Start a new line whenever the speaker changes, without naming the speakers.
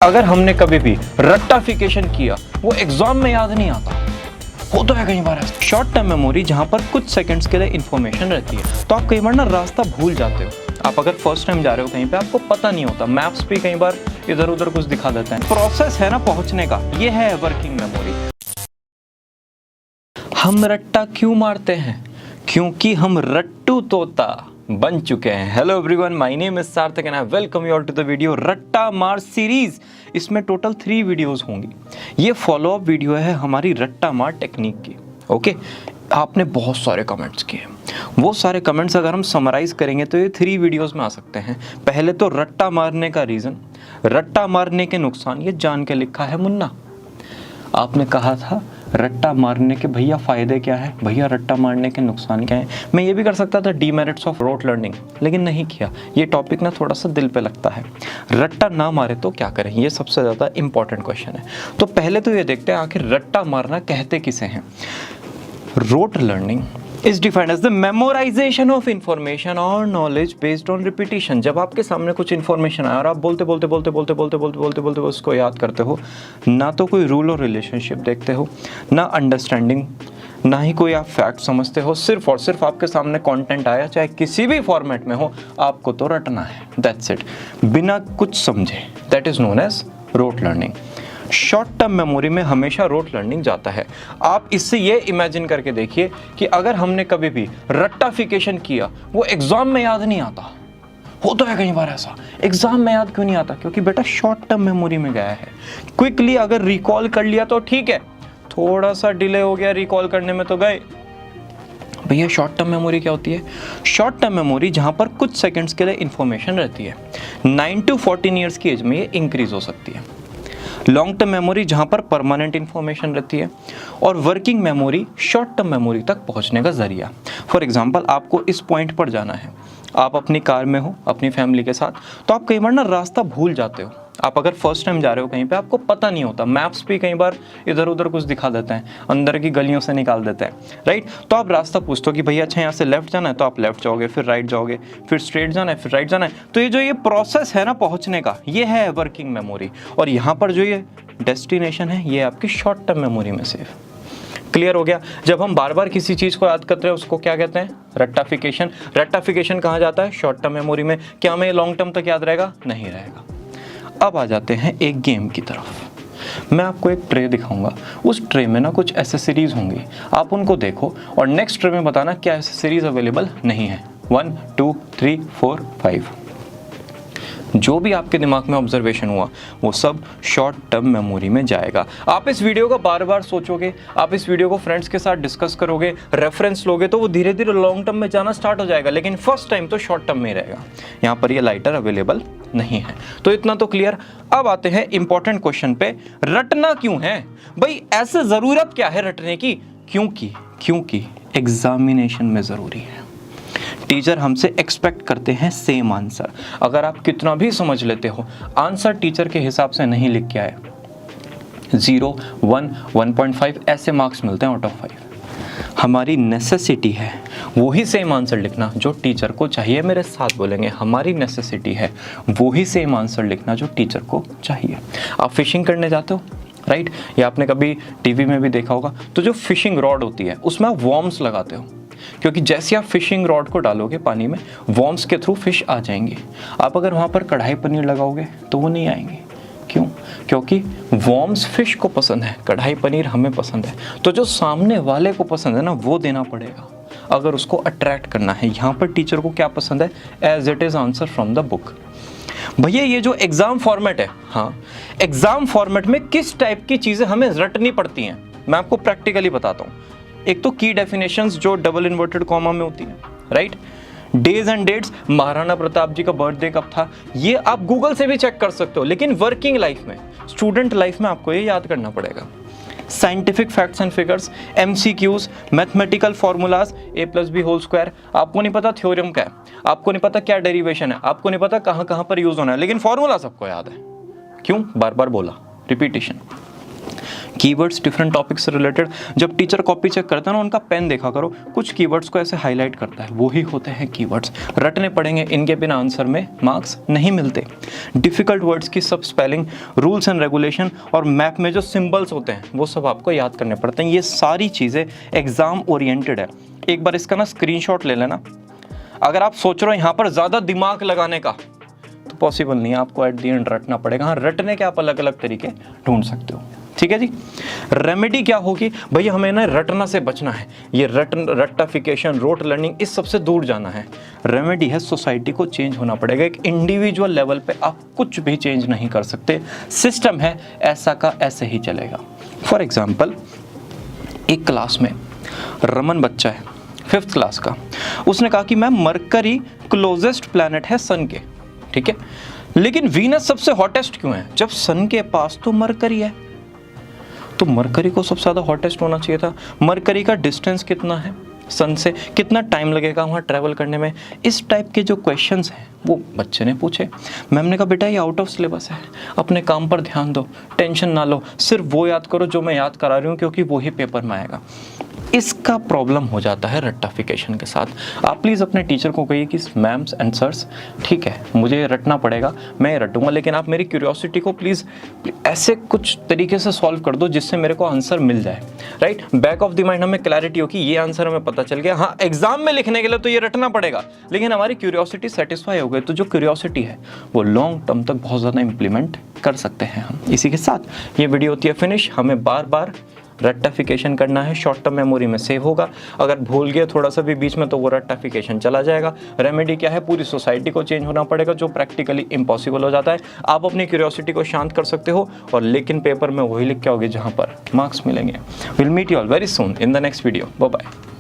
अगर हमने कभी भी रट्टाफिकेशन किया वो एग्जाम में याद नहीं आता। होता है कई बार ऐसा। शॉर्ट टर्म मेमोरी जहां पर कुछ सेकंड्स के लिए इंफॉर्मेशन रहती है, तो आप कई बार ना रास्ता भूल जाते हो। आप अगर फर्स्ट टाइम जा रहे हो कहीं पे, आपको पता नहीं होता, मैप्स भी कई बार इधर उधर कुछ दिखा देते हैं। प्रोसेस है ना पहुंचने का, ये है वर्किंग मेमोरी। हम रट्टा क्यों मारते हैं? क्योंकि हम रट्टू तोता बन चुके हैं। Hello everyone, my name is Sarthak and I welcome you all to the video रट्टा मार सीरीज। इसमें टोटल 3 वीडियोस होंगी। ये फॉलोअप वीडियो है हमारी रट्टा मार टेक्निक की। ओके, आपने बहुत सारे कमेंट्स किए, वो सारे कमेंट्स अगर हम समराइज करेंगे तो ये 3 वीडियोस में आ सकते हैं। पहले तो रट्टा मारने का रीज़न, रट्टा मारने के नुकसान, ये जान के लिखा है मुन्ना। आपने कहा था रट्टा मारने के भैया फ़ायदे क्या है, भैया रट्टा मारने के नुकसान क्या हैं। मैं ये भी कर सकता था डीमेरिट्स ऑफ रोट लर्निंग, लेकिन नहीं किया। ये टॉपिक ना थोड़ा सा दिल पे लगता है। रट्टा ना मारे तो क्या करें, ये सबसे ज़्यादा इंपॉर्टेंट क्वेश्चन है। तो पहले तो ये देखते हैं आखिर रट्टा मारना कहते किसे हैं। Rote learning is defined as the memorization of information or knowledge based on repetition। जब आपके सामने कुछ इन्फॉर्मेशन आया और आप बोलते उसको याद करते हो, ना तो कोई रूल और रिलेशनशिप देखते हो, ना अंडरस्टैंडिंग, ना ही कोई आप फैक्ट समझते हो। सिर्फ और सिर्फ आपके सामने कंटेंट आया, चाहे किसी भी फॉर्मेट में हो, आपको तो रटना है। दैट्स इट, बिना कुछ समझे। That is known as rote learning. Short term memory में हमेशा रोट लर्निंग जाता है। आप इससे ये इमेजिन करके देखिए कि अगर हमने कभी भी रट्टाफिकेशन किया वो एग्जाम में याद नहीं आता। होता है कई बार ऐसा। एग्जाम में याद क्यों नहीं आता? क्योंकि बेटा शॉर्ट टर्म मेमोरी में गया है। क्विकली अगर रिकॉल कर लिया तो ठीक है, थोड़ा सा डिले हो गया रिकॉल करने में तो गए। भैया शॉर्ट टर्म मेमोरी क्या होती है? शॉर्ट टर्म मेमोरी जहां पर कुछ सेकंड्स के लिए इंफॉर्मेशन रहती है। 9 to 14 ईयर्स की एज में ये इंक्रीज हो सकती है। लॉन्ग टर्म मेमोरी जहां पर परमानेंट इंफॉर्मेशन रहती है। और working memory short term memory तक पहुंचने का जरिया। फॉर एग्जांपल, आपको इस पॉइंट पर जाना है, आप अपनी कार में हो अपनी फैमिली के साथ, तो आप कई बार ना रास्ता भूल जाते हो। आप अगर फर्स्ट टाइम जा रहे हो कहीं पे, आपको पता नहीं होता, मैप्स भी कई बार इधर उधर कुछ दिखा देते हैं, अंदर की गलियों से निकाल देते हैं, राइट। तो आप रास्ता पूछते हो कि भैया अच्छा यहाँ से लेफ्ट जाना है, तो आप लेफ्ट जाओगे, फिर राइट जाओगे, फिर स्ट्रेट जाना है, फिर राइट जाना है। तो ये प्रोसेस है ना पहुँचने का, ये है वर्किंग मेमोरी। और यहाँ पर जो ये डेस्टिनेशन है, ये आपकी शॉर्ट टर्म मेमोरी में सेव। क्लियर हो गया? जब हम बार बार किसी चीज़ को याद करते हैं उसको क्या कहते हैं? रट्टाफिकेशन। रट्टाफिकेशन कहाँ जाता है? शॉर्ट टर्म मेमोरी में। क्या हमें लॉन्ग टर्म तक याद रहेगा? नहीं रहेगा। अब आ जाते हैं एक गेम की तरफ। मैं आपको एक ट्रे दिखाऊंगा, उस ट्रे में ना कुछ एसेसरीज होंगी, आप उनको देखो और नेक्स्ट ट्रे में बताना क्या एसेसरीज अवेलेबल नहीं है। 1 2 3 4 5। जो भी आपके दिमाग में ऑब्जर्वेशन हुआ वो सब शॉर्ट टर्म मेमोरी में जाएगा। आप इस वीडियो को बार बार सोचोगे, आप इस वीडियो को फ्रेंड्स के साथ डिस्कस करोगे, रेफरेंस लोगे, तो वो धीरे धीरे लॉन्ग टर्म में जाना स्टार्ट हो जाएगा, लेकिन फर्स्ट टाइम तो शॉर्ट टर्म में ही रहेगा। यहाँ पर ये लाइटर अवेलेबल नहीं है। तो इतना तो क्लियर। अब आते हैं इंपॉर्टेंट क्वेश्चन पे, रटना क्यों है भाई? ऐसे जरूरत क्या है रटने की? क्योंकि एग्जामिनेशन में जरूरी है। टीचर हमसे एक्सपेक्ट करते हैं सेम आंसर। अगर आप कितना भी समझ लेते हो, आंसर टीचर के हिसाब से नहीं लिख के आए, 0 1 1.5 ऐसे मार्क्स मिलते हैं आउट ऑफ 5। हमारी नेसेसिटी है वही सेम आंसर लिखना जो टीचर को चाहिए। मेरे साथ बोलेंगे, हमारी नेसेसिटी है वही सेम आंसर लिखना जो टीचर को चाहिए। आप फिशिंग करने जाते हो, राइट, या आपने कभी टीवी में भी देखा होगा, तो जो फिशिंग रॉड होती है उसमें आप वॉर्म्स लगाते हो, क्योंकि जैसे आप फिशिंग रॉड को डालोगे पानी में, वॉर्म्स के थ्रू फिश आ जाएंगे। आप अगर वहाँ पर कढ़ाई पनीर लगाओगे तो वो नहीं आएंगे। क्यों? क्योंकि वॉर्म्स फिश को पसंद है, कढ़ाई पनीर हमें पसंद है। तो जो सामने वाले को पसंद है ना, वो देना पड़ेगा अगर उसको अट्रैक्ट करना है। यहाँ पर टीचर को क्या पसंद है? As it is answer from the book. भैया ये जो एग्जाम फॉर्मेट है, हाँ, एग्जाम फॉर्मेट में किस टाइप की चीज़ें हमें रटनी पड़ती हैं, मैं आपको प्रैक्टिकली बताता हूँ। एक तो की डेफिनेशंस जो डबल इन्वर्टेड कॉमा में होती है, right. Days and dates, Maharana Pratap ji का बर्थडे कब था, ये आप गूगल से भी चेक कर सकते हो, लेकिन वर्किंग लाइफ में, स्टूडेंट लाइफ में आपको ये याद करना पड़ेगा। Scientific facts and figures, MCQs, mathematical formulas, a+b²। आपको नहीं पता थ्योरम क्या है, आपको नहीं पता क्या डेरिवेशन है, आपको नहीं पता कहाँ कहाँ पर यूज होना है, लेकिन फॉर्मूला सबको याद है। क्यों? बार बार बोला, रिपीटिशन। कीवर्ड्स डिफरेंट टॉपिक से रिलेटेड, जब टीचर कॉपी चेक करता है ना, उनका पेन देखा करो, कुछ कीवर्ड्स को ऐसे हाईलाइट करता है, वो ही होते हैं कीवर्ड्स। रटने पड़ेंगे, इनके बिना आंसर में मार्क्स नहीं मिलते। डिफिकल्ट वर्ड्स की सब स्पेलिंग, रूल्स एंड रेगुलेशन और मैप में जो सिंबल्स होते हैं वो सब आपको याद करने पड़ते हैं। ये सारी चीज़ें एग्जाम ओरिएंटेड है। एक बार इसका ना स्क्रीनशॉट ले लेना। अगर आप सोच रहे हो यहाँ पर ज़्यादा दिमाग लगाने का, तो पॉसिबल नहीं है, आपको एट द एंड रटना पड़ेगा। हाँ, रटने के आप अलग अलग तरीके ढूंढ सकते हो, ठीक है जी। रेमेडी क्या होगी भैया, हमें ना रटना से बचना है, ये रट्टाफिकेशन, रोट लर्निंग, इस सबसे दूर जाना है। रेमेडी है सोसाइटी को चेंज होना पड़ेगा। एक इंडिविजुअल लेवल पे आप कुछ भी चेंज नहीं कर सकते, सिस्टम है ऐसा का ऐसे ही चलेगा। फॉर एग्जाम्पल, एक क्लास में रमन बच्चा है 5th क्लास का, उसने कहा कि मैम मरकरी क्लोजेस्ट प्लैनेट है सन के, ठीक है, लेकिन वीनस सबसे हॉटेस्ट क्यों है, जब सन के पास तो मरकरी है। तो मरकरी को सबसे ज़्यादा हॉटेस्ट होना चाहिए था। मरकरी का डिस्टेंस कितना है सन से, कितना टाइम लगेगा वहाँ ट्रैवल करने में, इस टाइप के जो क्वेश्चंस हैं वो बच्चे ने पूछे। मैम ने कहा बेटा ये आउट ऑफ सिलेबस है, अपने काम पर ध्यान दो, टेंशन ना लो, सिर्फ वो याद करो जो मैं याद करा रही हूँ, क्योंकि वो ही पेपर में आएगा। इसका प्रॉब्लम हो जाता है रट्टाफिकेशन के साथ। आप प्लीज़ अपने टीचर को कहिए कि मैम्स एंड सर्स, ठीक है मुझे रटना पड़ेगा, मैं रटूंगा, लेकिन आप मेरी क्यूरियोसिटी को प्लीज़ ऐसे कुछ तरीके से सॉल्व कर दो जिससे मेरे को आंसर मिल जाए, right. Back of the mind हमें क्लैरिटी हो कि ये आंसर हमें पता चल गया। हाँ, एग्जाम में लिखने के लिए तो ये रटना पड़ेगा, लेकिन हमारी क्यूरियोसिटी सेटिस्फाई हो गई, तो जो क्यूरियोसिटी है वो लॉन्ग टर्म तक बहुत ज़्यादा इंप्लीमेंट कर सकते हैं हम। इसी के साथ ये वीडियो होती है फिनिश। हमें बार बार रट्टाफिकेशन करना है, शॉर्ट टर्म मेमोरी में सेव होगा। अगर भूल गए थोड़ा सा भी बीच में तो वो रट्टाफिकेशन चला जाएगा। रेमेडी क्या है, पूरी सोसाइटी को चेंज होना पड़ेगा, जो प्रैक्टिकली इम्पॉसिबल हो जाता है। आप अपनी क्यूरियोसिटी को शांत कर सकते हो, और लेकिन पेपर में वही लिख के आओगे जहाँ पर मार्क्स मिलेंगे। Will meet you all very soon in the next video. Bye bye.